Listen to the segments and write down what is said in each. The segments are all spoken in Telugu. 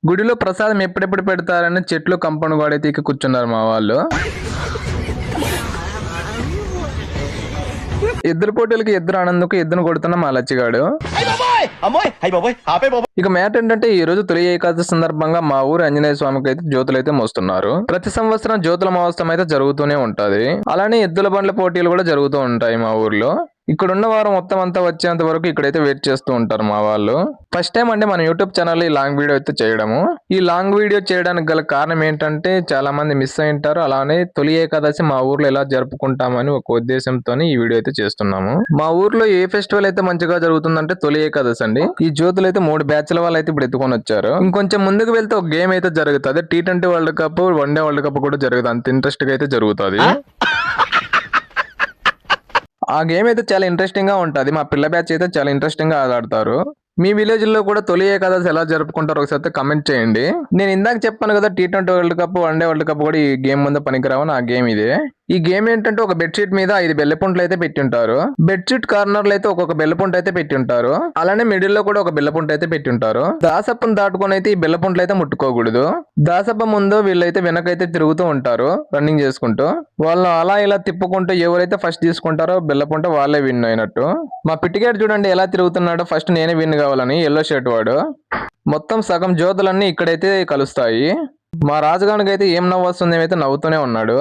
గుడిలో ప్రసాదం ఎప్పుడెప్పుడు పెడతారని చెట్లు కంపౌండ్ గోడైతే ఇక కూర్చున్నారు మా వాళ్ళు. ఎద్దుల పోటీలకి ఎద్దురు ఆనందకు ఎద్దును కొడుతున్న మా లచ్చిగాడు. ఇక మ్యాట్ ఏంటంటే ఈ రోజు తొలి ఏకాదశి సందర్భంగా మా ఊరు ఆంజనేయ స్వామికి అయితే జ్యోతులు అయితే మోస్తున్నారు. ప్రతి సంవత్సరం జ్యోతుల మహోత్సవం అయితే జరుగుతూనే ఉంటది. అలానే ఎద్దుల బండ్ల పోటీలు కూడా జరుగుతూ ఉంటాయి మా ఊర్లో. ఇక్కడ ఉన్న వారు మొత్తం అంతా వచ్చేంత వరకు ఇక్కడైతే వెయిట్ చేస్తూ ఉంటారు మా వాళ్ళు. ఫస్ట్ టైం అంటే మన యూట్యూబ్ ఛానల్ ఈ లాంగ్ వీడియో అయితే చేయడము. ఈ లాంగ్ వీడియో చేయడానికి గల కారణం ఏంటంటే చాలా మంది మిస్ అయింటారు. అలానే తొలి ఏకాదశి మా ఊర్లో ఎలా జరుపుకుంటామని ఒక ఉద్దేశంతో ఈ వీడియో అయితే చేస్తున్నాము. మా ఊర్లో ఏ ఫెస్టివల్ అయితే మంచిగా జరుగుతుందంటే తొలి ఏకాదశి అండి. ఈ జ్యోతులు అయితే 3 బ్యాచ్ల వాళ్ళు అయితే ఇప్పుడు ఎత్తుకొని వచ్చారు. ఇంకొంచెం ముందుకు వెళ్తే ఒక గేమ్ అయితే జరుగుతుంది. T20 world cup, one day world cup కూడా జరుగుతుంది. అంత ఇంట్రెస్ట్ గా అయితే జరుగుతుంది. ఆ గేమ్ అయితే చాలా ఇంట్రెస్టింగ్ గా ఉంటది. మా పిల్ల బ్యాచ్ అయితే చాలా ఇంట్రెస్టింగ్ గా ఆడతారు. మీ విలేజ్ లో కూడా తొలి ఏకాదశి ఎలా జరుపుకుంటారో ఒకసారి కమెంట్ చేయండి. నేను ఇందాక చెప్పాను కదా T20 world cup, one day world cup కూడా ఈ గేమ్ ముందు పనికిరావని ఆ గేమ్ ఇదే. ఈ గేమ్ ఏంటంటే ఒక బెడ్షీట్ మీద 5 బెల్లపుంట్లు అయితే పెట్టి ఉంటారు. బెడ్షీట్ కార్నర్ లో అయితే ఒక్కొక్క బెల్లపుంట అయితే పెట్టి ఉంటారు. అలానే మిడిల్ లో కూడా ఒక బెల్లపుంట అయితే పెట్టి ఉంటారు. దాసప్పని దాటుకొని అయితే ఈ బెల్లపుంట్లు అయితే ముట్టుకోకూడదు. దాసప్ప ముందు వీళ్ళైతే వెనకైతే తిరుగుతూ ఉంటారు రన్నింగ్ చేసుకుంటూ. వాళ్ళు అలా ఇలా తిప్పుకుంటూ ఎవరైతే ఫస్ట్ తీసుకుంటారో బెల్లపుంట వాళ్ళే విన్ అయినట్టు. మా పిట్టిగాడు చూడండి ఎలా తిరుగుతున్నాడో. ఫస్ట్ నేనే విన్ కావాలని ఎల్లో షర్ట్ వాడు. మొత్తం సగం జ్యోతులన్నీ ఇక్కడైతే కలుస్తాయి. మా రాజుగానికి అయితే ఏం నవ్వు వస్తుంది, ఏమైతే నవ్వుతూనే ఉన్నాడు.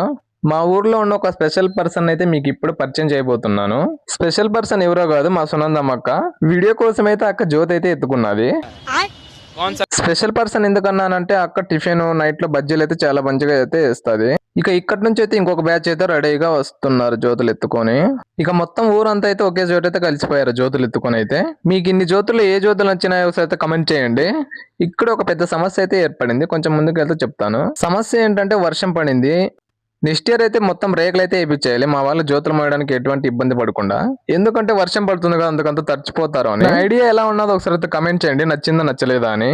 మా ఊర్లో ఉన్న ఒక స్పెషల్ పర్సన్ అయితే మీకు ఇప్పుడు పరిచయం చేయబోతున్నాను. స్పెషల్ పర్సన్ ఎవరో కాదు, మా సునందమ్మ అక్క. వీడియో కోసం అయితే అక్క జ్యోతి అయితే ఎత్తుకున్నది. స్పెషల్ పర్సన్ ఎందుకన్నానంటే అక్క టిఫిన్ నైట్ లో బజ్జీలు అయితే చాలా మంచిగా అయితే వేస్తుంది. ఇక ఇక్కడ నుంచి అయితే ఇంకొక బ్యాచ్ అయితే రెడీగా వస్తున్నారు జ్యోతులు ఎత్తుకొని. ఇక మొత్తం ఊరంతా అయితే ఒకే చోట అయితే కలిసిపోయారు జ్యోతులు ఎత్తుకొని అయితే. మీకు ఇన్ని జ్యోతులు ఏ జ్యోతులు నచ్చినాయో అయితే కమెంట్ చేయండి. ఇక్కడ ఒక పెద్ద సమస్య అయితే ఏర్పడింది. కొంచెం ముందుకు వెళ్తే చెప్తాను. సమస్య ఏంటంటే వర్షం పడింది. నెక్స్ట్ ఇయర్ అయితే మొత్తం రేకులు అయితే వేయించేయాలి మా వాళ్ళు జ్యోతులు మోయడానికి ఎటువంటి ఇబ్బంది పడకుండా. ఎందుకంటే వర్షం పడుతుంది కదా, అందుకంతా తడిచిపోతారు అని. ఐడియా ఎలా ఉన్నదో ఒకసారి అయితే కమెంట్ చేయండి, నచ్చిందా నచ్చలేదా అని.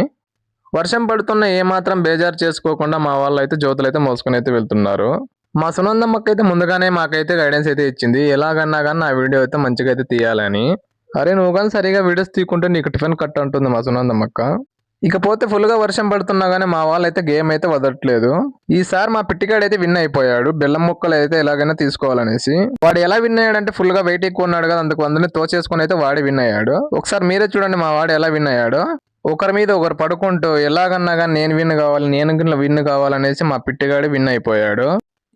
వర్షం పడుతున్న ఏమాత్రం బేజారు చేసుకోకుండా మా వాళ్ళు అయితే జ్యోతులు అయితే మోసుకుని అయితే వెళ్తున్నారు. మా సునందమ్మకి అయితే ముందుగానే మాకైతే గైడెన్స్ అయితే ఇచ్చింది. ఎలాగన్నా కానీ నా వీడియో అయితే మంచిగా అయితే తీయాలని. అరే నువ్వు కానీ సరిగా వీడియోస్ తీయకుంటే నీకు టిఫిన్ కట్ అంటుంది మా సునందమ్మక్క. ఇకపోతే ఫుల్ గా వర్షం పడుతున్నా గానీ మా వాళ్ళు అయితే గేమ్ అయితే వదలట్లేదు. ఈసారి మా పిట్టిగాడు అయితే విన్ అయిపోయాడు. బెల్లం ముక్కలు అయితే ఎలాగైనా తీసుకోవాలనేసి. వాడు ఎలా విన్ అయ్యాడంటే ఫుల్ గా వెయిట్ ఎక్కువ ఉన్నాడు కదా, అందుకు అందరినీ తోచేసుకుని అయితే వాడే విన్ అయ్యాడు. ఒకసారి మీరే చూడండి మా వాడు ఎలా విన్ అయ్యాడు. ఒకరి మీద ఒకరు పడుకుంటూ ఎలాగన్నా కానీ నేను విన్ కావాలనేసి మా పిట్టిగాడు విన్ అయిపోయాడు.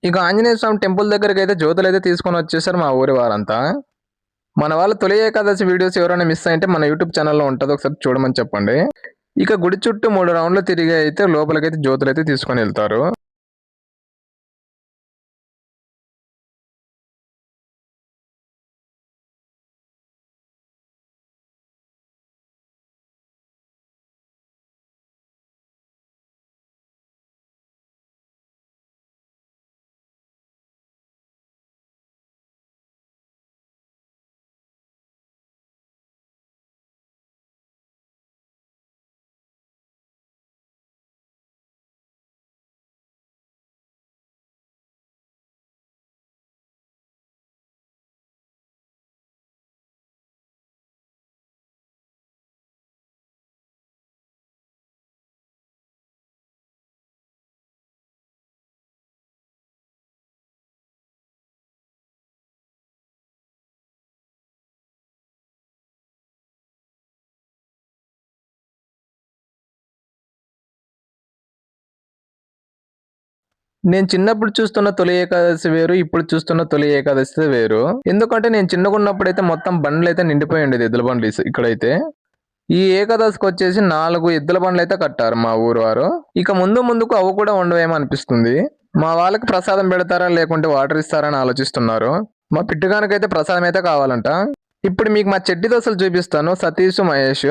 ఇక ఆంజనేయ స్వామి టెంపుల్ దగ్గరికి అయితే జ్యోతులు అయితే తీసుకొని వచ్చేసారు మా ఊరి వారంతా. మన వాళ్ళ తొలి ఏకాదశి వీడియోస్ ఎవరైనా మిస్ అయితే మన యూట్యూబ్ ఛానల్లో ఉంటుంది, ఒకసారి చూడమని చెప్పండి. ఇక గుడి చుట్టూ 3 రౌండ్లు తిరిగి అయితే లోపలికైతే జ్యోతులు అయితే తీసుకొని వెళ్తారు. నేను చిన్నప్పుడు చూస్తున్న తొలి ఏకాదశి వేరు, ఇప్పుడు చూస్తున్న తొలి ఏకాదశి వేరు. ఎందుకంటే నేను చిన్నగా ఉన్నప్పుడైతే మొత్తం బండ్లు అయితే నిండిపోయి ఉండేది, ఎద్దుల బండ్లు. ఇక్కడైతే ఈ ఏకాదశికి వచ్చేసి 4 ఎద్దుల బండ్లు అయితే కట్టారు మా ఊరు వారు. ఇక ముందుకు అవి కూడా ఉండవేమో అనిపిస్తుంది. మా వాళ్ళకి ప్రసాదం పెడతారా లేకుంటే వాటర్ ఇస్తారా అని ఆలోచిస్తున్నారు. మా పిట్టుగానికైతే ప్రసాదం అయితే కావాలంట. ఇప్పుడు మీకు మా చెడ్డి దోశలు చూపిస్తాను. సతీష్, మహేష్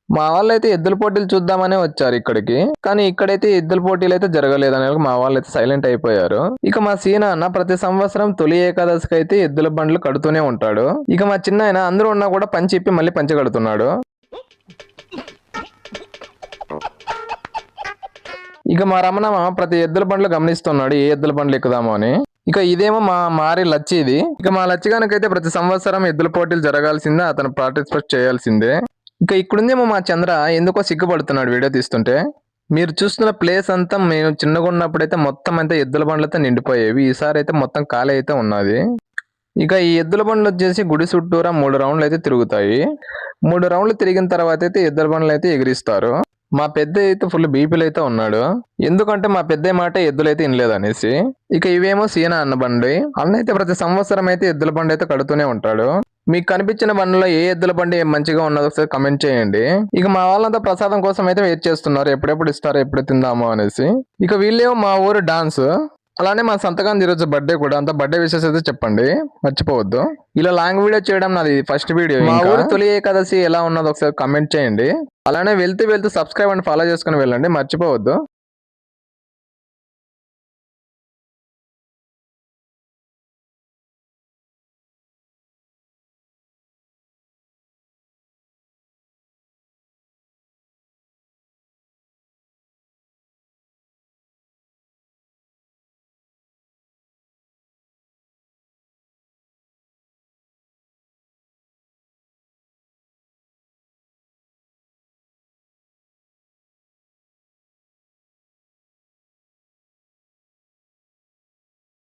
మా వాళ్ళు అయితే ఎద్దుల పోటీలు చూద్దామనే వచ్చారు ఇక్కడికి. కానీ ఇక్కడైతే ఎద్దుల పోటీలు అయితే జరగలేదని మా వాళ్ళు అయితే సైలెంట్ అయిపోయారు. ఇక మా సీన అన్న ప్రతి సంవత్సరం తొలి ఏకాదశికి అయితే ఎద్దుల బండ్లు కడుతూనే ఉంటాడు. ఇక మా చిన్న ఆయన అందరూ ఉన్నా కూడా పంచి ఇప్పి మళ్ళీ పంచి కడుతున్నాడు. ఇక మా రమణ ప్రతి ఎద్దుల బండ్లు గమనిస్తున్నాడు, ఏ ఎద్దుల బండ్లు ఎక్కుదామో అని. ఇక ఇదేమో మా మారి లచ్చి ఇది. ఇక మా లచ్చిగానికైతే ప్రతి సంవత్సరం ఎద్దుల పోటీలు జరగాల్సిందే, అతను పార్టిసిపేట్ చేయాల్సిందే. ఇక ఇక్కడుందేమో మా చంద్ర ఎందుకో సిగ్గుపడుతున్నాడు వీడియో తీస్తుంటే. మీరు చూస్తున్న ప్లేస్ అంతా మేము చిన్నగా ఉన్నప్పుడైతే మొత్తం అంతా ఎద్దుల బండ్లతో నిండిపోయేవి. ఈసారి అయితే మొత్తం ఖాళీ అయితే ఉన్నది. ఇక ఈ ఎద్దుల బండ్లు వచ్చేసి గుడి చుట్టూరా 3 రౌండ్లు అయితే తిరుగుతాయి. 3 రౌండ్లు తిరిగిన తర్వాత అయితే ఎద్దుల బండ్లు అయితే ఎగిరిస్తారు. మా పెద్ద అయితే ఫుల్ బీపీలో అయితే ఉన్నాడు. ఎందుకంటే మా పెద్ద మాట ఎద్దులైతే ఇనలేదనేసి. ఇక ఇవేమో సీనా అన్న బండి. అన్న అయితే ప్రతి సంవత్సరం అయితే ఎద్దుల బండి అయితే కడుతూనే ఉంటాడు. మీకు కనిపించిన బండిలో ఏ ఎద్దుల బండి మంచిగా ఉన్నదో ఒకసారి కమెంట్ చేయండి. ఇక మా వాళ్ళంతా ప్రసాదం కోసం అయితే వెయిట్ చేస్తున్నారు. ఎప్పుడెప్పుడు ఇస్తారో ఎప్పుడు తిందామో అనేసి. ఇక వీళ్ళేమో మా ఊరు డాన్స్. అలానే మా సంతకాన్ని ఈరోజు బర్త్డే కూడా. అంత బర్త్డే విషెస్ అయితే చెప్పండి, మర్చిపోవద్దు. ఇలా లాంగ్ వీడియో చేయడం నాది ఫస్ట్ వీడియో. మా ఊరు తొలి ఏకాదశి ఎలా ఉన్నదో ఒకసారి కమెంట్ చేయండి. అలానే వెళ్తూ సబ్స్క్రైబ్ అండ్ ఫాలో చేసుకుని వెళ్ళండి, మర్చిపోవద్దు.